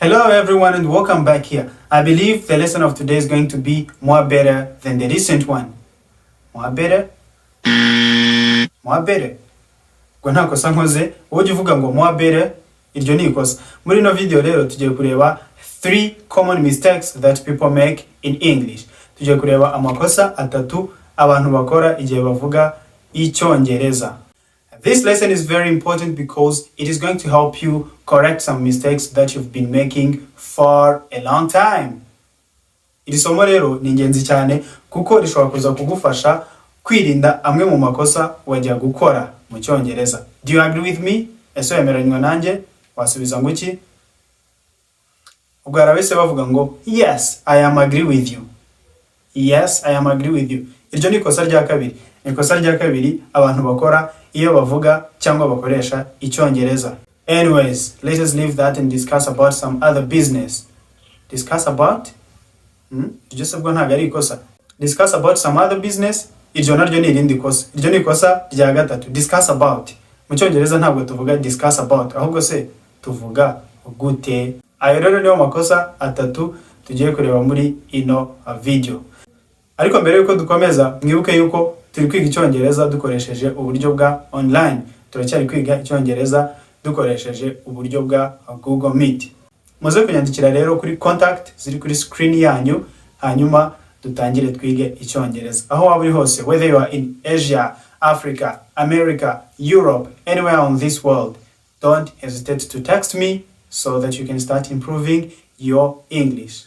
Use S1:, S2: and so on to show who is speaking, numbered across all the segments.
S1: Hello everyone and welcome back here. I believe the lesson of today is going to be more better than the recent one. More better? More better. Ngo nta kosa nkoze, wowe uvuga ngo more better, iryo ni ikosa. Muri no video rero tugiye kureba 3 common mistakes that people make in English. Tugiye kureba amakosa atatu abantu bakora igihe bavuga Icyongereza. This lesson is very important because it is going to help you correct some mistakes that you've been making for a long time. Iri somo rero ni ingenzi cyane kuko rishobora kuza kugufasha kwirinda amwe mu makosa wajya gukora mu Cyongereza. Do you agree with me? Ese wemeranywa nanjye? Wasubiza ngo iki? Ubwo arabese bavuga ngo yes, I am agree with you. Yes, I am agree with you. Iryo ni kosa rya kabiri. Ni kosa rya kabiri abantu bakora iyo bavuga cyangwa bakoresha Icyongereza. Anyways, let us leave that and discuss about some other business. Discuss about? Just sabwo ntago ari ikosa. Discuss about some other business. Iryo naryo ni irindi kosa. Iryo ni kosa rya gatatu. Discuss about. Mu Cyongereza ntabwo tuvuga discuss about, ahubwo se tuvuga gute. Ayo rero niyo makosa atatu tugiye kureba muri ino video. Ariko mbere yuko dukomeza, mwibuke yuko turi kwiga Icyongereza dukoresheje uburyo bwa online. Turacyari kwiga Icyongereza dukoresheje uburyo bwa Google Meet. Muze kunyandikira rero kuri contact ziri kuri screen yanyu, hanyuma dutangire twige Icyongereza. Aho waba uri hose, whether you are in Asia, Africa, America, Europe, anywhere on this world, don't hesitate to text me so that you can start improving your English.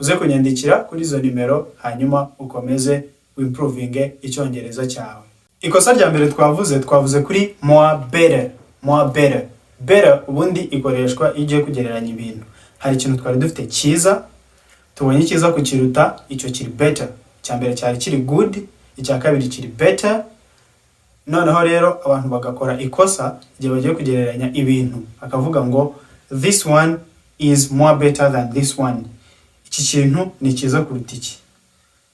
S1: Uze kunyandikira kuri izo nimero, hanyuma ukomeze improvinge Icyongereza cyawe. Ikosa rya mbere twavuze kuri more better. More better. Better ubundi ikoreshwa igiye kugereranya ibintu. Hari ikintu twari dufite cyiza, tubonye cyiza kukiruta, icyo kiri better. Cya mbere cyari kiri good, icya kabiri kiri better. Noneho rero abantu bagakora ikosa igihe bagiye kugereranya ibintu. Akavuga ngo this one is more better than this one. Iki kintu ni cyiza kuruta iki.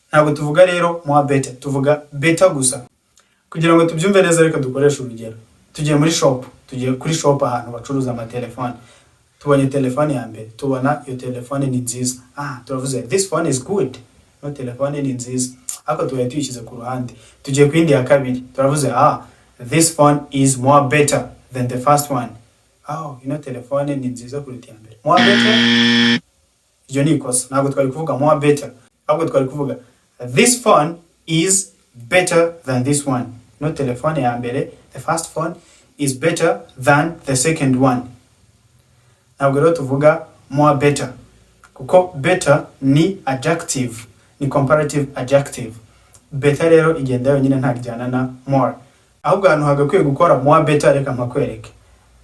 S1: Ntabwo tuvuga rero more better, tuvuga better gusa. Kugira ngo tubyumve neza reka dukoresha urugero. Tugiye muri shop, tugiye kuri shop ahantu bacuruza amatelefone. Tubonye telefone ya mbere, tubona iyo telefone ni nziza. Turavuze this phone is good. No telefone ni nziza. Ako tubaye tuyishyize ku ruhande. Tugiye ku yindi ya kabiri, turavuze this phone is more better than the first one. Telefone ni nziza kuruta ya mbere. More better? Iyo ni ikosa. Ntabwo twari kuvuga more better. Ahubwo twari kuvuga this phone is better than this one. No telefone ya mbere, the first phone is better than the second one. Ntabwo rero tuvuga more better. Kuko better ni adjective, ni comparative adjective. Better rero igenda yonyine ntajyana na more. Ahubwo ahantu hagakwiye gukora more better reka mpakwereke.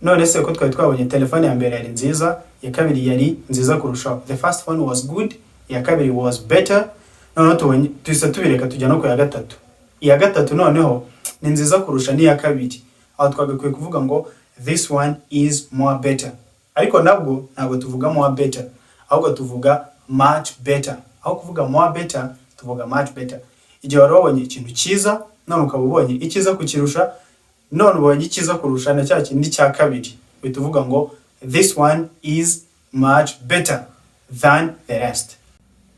S1: None se ko twari twabonye telefone ya mbere yari nziza, ya kabiri yari nziza kurushaho. The first phone was good, ya kabiri was better. Noneho tubonye tubireka tujya no ku ya gatatu. Iya gatatu noneho ni nziza kurusha ni ya kabiri. Aho twagakwiye kuvuga ngo this one is more better. Ariko nabwo ntabwo tuvuga more better, ahubwo tuvuga much better. Aho kuvuga more better tuvuga much better. Igihe wari wabonye ikintu cyiza none ukaba ubonye icyiza kukirusha, none ubonye icyiza kurusha na cya kindi cya kabiri, bituvuga ngo this one is much better than the rest.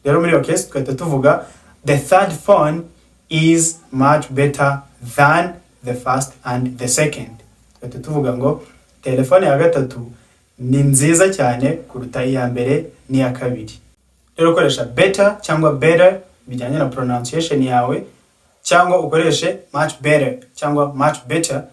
S1: Rero muri iyo case twahita tuvuga the third phone is much better than the first and the second. Twahita tuvuga ngo telefone ya gatatu ni nziza cyane kuruta iya mbere n'iya kabiri. Rero ukoresha better cyangwa better bijyanye na pronunciation yawe, cyangwa ukoreshe much better cyangwa much better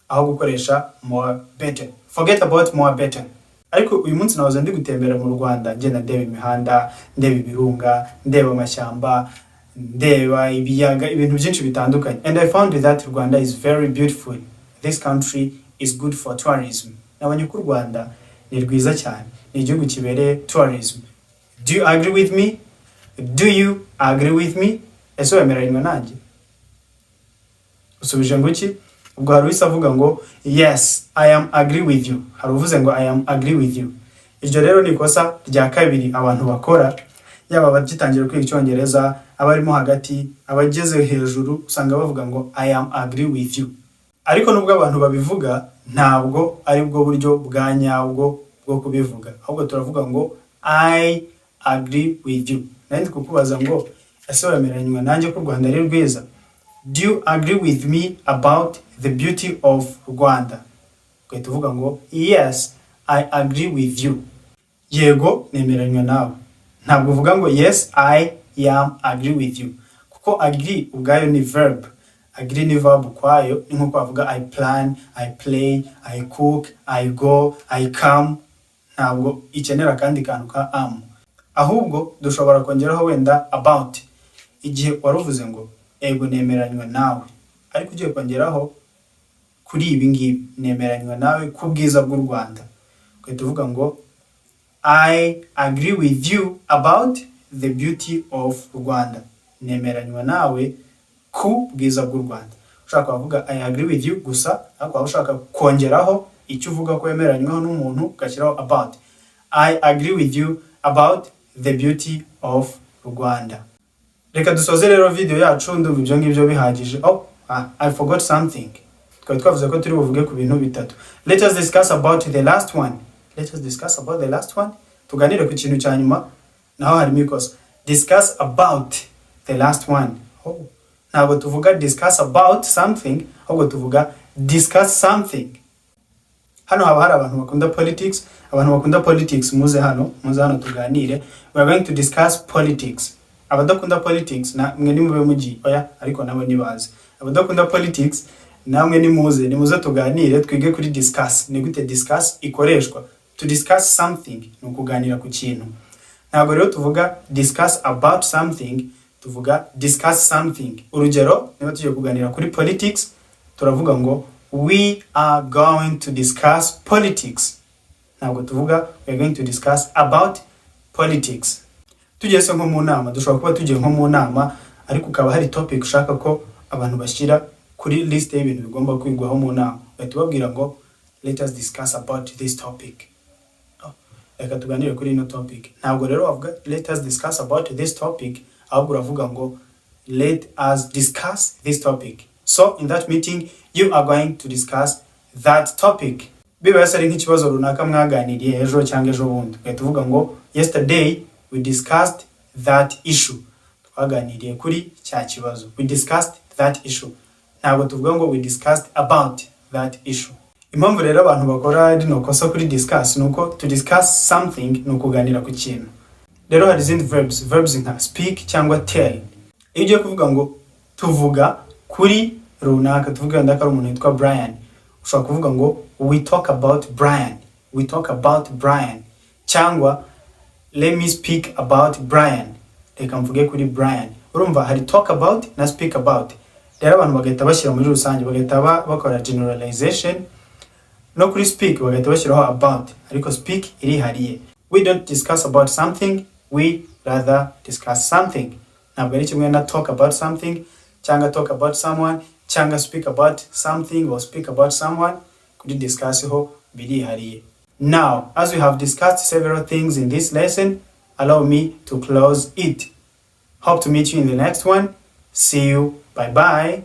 S1: aho gukoresha more better. Forget about more better. Ariko uyu munsi nahoze ndi gutembera mu Rwanda, ngenda ndeba imihanda, ndeba ibirunga, ndeba amashyamba, ndeba ibiyaga, ibintu byinshi bitandukanye. And I found that Rwanda is very beautiful. This country is good for tourism. Nabonye ko Rwanda ni rwiza cyane, ni igihugu kibereye tourism. Do you agree with me? Do you agree with me? Ese wemeranywa nanjye? Usubije ngo iki? Ubwo hari wese avuga ngo yes, I am agree with you. Hari uvuze ngo I am agree with you. Iryo rero ni ikosa rya kabiri abantu bakora, yaba abagitangira kwiga Icyongereza, abarimo hagati, abageze hejuru, usanga bavuga ngo I am agree with you. Ariko nubwo abantu babivuga, ntabwo ari bwo buryo bwa nyabwo bwo kubivuga, ahubwo turavuga ngo I agree with you. Nandi kukubaza ngo ese wemeranywa nanjye ko u Rwanda ari rwiza? Do you agree with me about the beauty of Rwanda? Kwe tuvuga ngo yes, I agree with you. Yego, nemeranywa nawe. Ntabwo uvuga ngo yes, I am agree with you. Kuko agree ubwayo ni verb. Agree ni verb kwayo, ni nko kwavuga I plan, I play, I cook, I go, I come. Ntabwo ikenera kandi kantu ka am. Ahubwo dushobora kongeraho wenda about. Igihe waruvuze ngo ego nemeranywa nawe, ariko ugiye kongeraho kuri ibi ngibi nemeranywa nawe ku bwiza bw'u Rwanda. Kwe tuvuga ngo I agree with you about the beauty of Rwanda. Nemeranywa nawe ku bwiza bw'u Rwanda. Ushaka kuvuga I agree with you gusa, ariko ushaka kongeraho icyo uvuga ko yemeranywaho n'umuntu ugashyiraho about. I agree with you about the beauty of Rwanda. Reka dusoze rero video yacu, ndumva ibyo ngibyo bihagije. I forgot something. Twari twavuze ko turi buvuge ku bintu bitatu. Let us discuss about the last one. Tuganire ku kintu cya nyuma, naho harimo ikosa. Discuss about the last one. Ntabwo tuvuga discuss about something, ahubwo tuvuga discuss something. Hano haba hari abantu bakunda politics, muze hano tuganire. We are going to discuss politics. Abadakunda politics na mwe ni mube mugi ariko nabo nibaze. Abadakunda politics namwe nimuze tuganire, twige kuri discuss. Ni gute discuss ikoreshwa? To discuss something ni ukuganira ku kintu. Ntabwo rero tuvuga discuss about something, tuvuga discuss something. Urugero, niba tugiye kuganira kuri politics, turavuga ngo we are going to discuss politics. Ntabwo tuvuga we are going to discuss about politics. Tugiye nko mu nama, dushobora kuba tugiye nko mu nama, ariko ukaba hari topic ushaka ko abantu bashyira kuri list y'ibintu bigomba kwigwaho mu nama. Batubabwira ngo let us discuss about this topic. Reka tuganire kuri ino topic. Ntabwo rero wavuga let us discuss about this topic, ahubwo uravuga ngo let us discuss this topic. So in that meeting you are going to discuss that topic. Biba yasari nk'ikibazo runaka mwaganiriye ejo cyangwa ejo bundi, tuvuga ngo yesterday we discussed that issue. Twaganiriye kuri cya kibazo. We discussed that issue. Ntabwo tuvuga ngo we discussed about that issue. Impamvu rero abantu bakora rino kosa kuri discuss nuko to discuss something ni ukuganira ku kintu. Rero hari izindi verbs nka speak cyangwa tell. Iyo ugiye kuvuga ngo tuvuga kuri runaka, tuvuga ndakara umuntu yitwa Brian, ushobora kuvuga ngo we talk about Brian cyangwa let me speak about Brian. Reka mvuge kuri Brian. Urumva hari talk about na speak about. Rero abantu bagahita bashyira muri rusange, bagahita bakora generalization. No kuri speak bagahita bashyiraho about, ariko speak irihariye. We don't discuss about something, we rather discuss something. Ntabwo ari kimwe na talk about something cyangwa talk about someone cyangwa speak about something or speak about someone. Kuri discuss ho birihariye. Now, as we have discussed several things in this lesson, allow me to close it. Hope to meet you in the next one. See you. Bye bye.